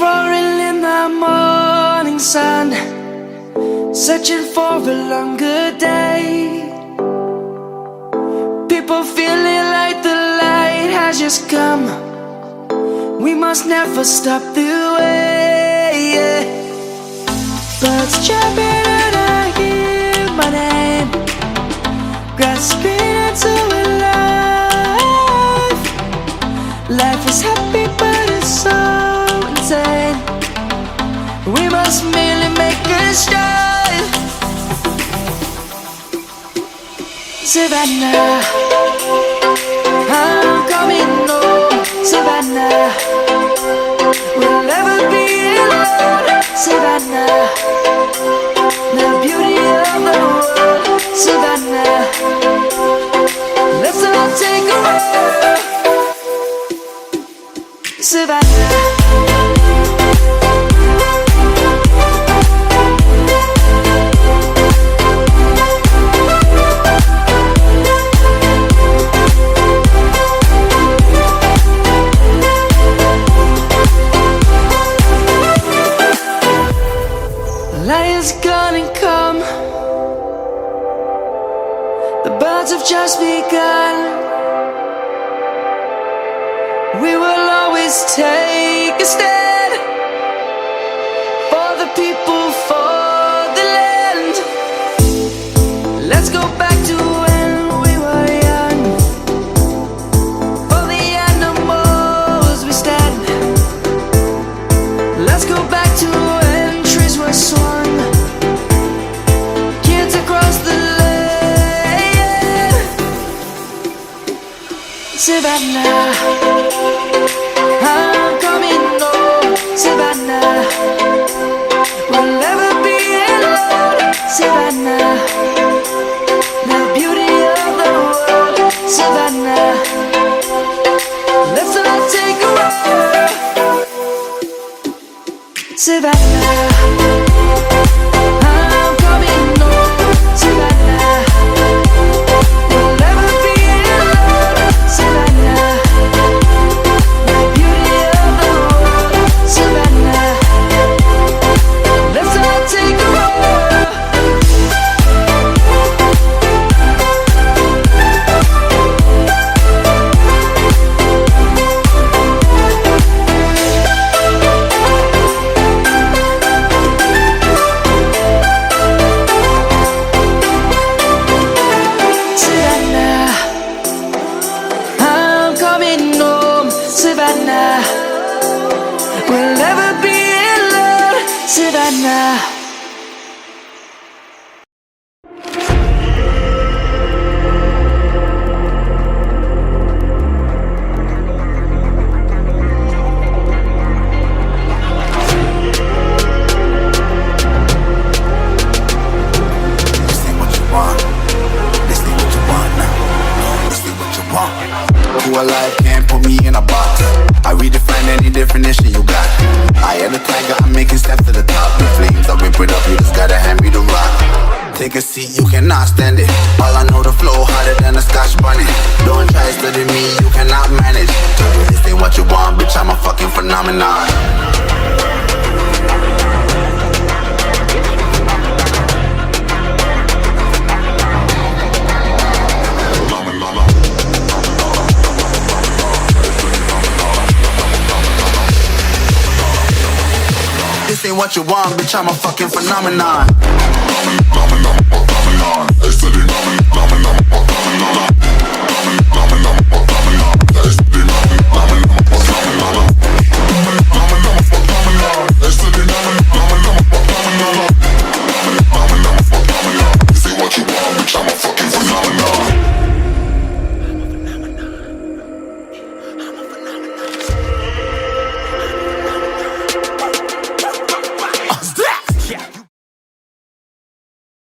roaring in the morning sun, searching for a longer day. People feeling like the light has just come. We must never stop the way, yeah. Birds chirping and I hear my name, grasping into a life. Life is happy but it's so insane. We must merely make a start. Savannah, I'm coming home. Savannah, we'll never be alone. Savannah, the beauty of the world. Savannah, let's all take a ride. Savannah, is gonna come. The birds have just begun. We will always take a stand for the people, for the land. Let's go back to when we were young. For the animals we stand. Let's go back to when trees were swung. Savannah, I'm coming home. Savannah, we'll never be alone. Savannah, the beauty of the world. Savannah, let's all take a ride. Savannah, I'm coming home. Savannah, we'll never be alone. Savannah, the beauty of the world. Savannah, let's all take a ride. Savannah, we'll never be alone. Savannah. Who alive can't put me in a box. I redefine any definition you got. I am the tiger, I'm making steps to the top. The flames, I whip it up, you just gotta hand me the rock. Take a seat, you cannot stand it. All I know, the flow harder than a Scotch bunny. Don't try study me, you cannot manage. This ain't what you want, bitch, I'm a fucking phenomenon. This ain't what you want, bitch, I'm a fucking phenomenon. Phenomenon.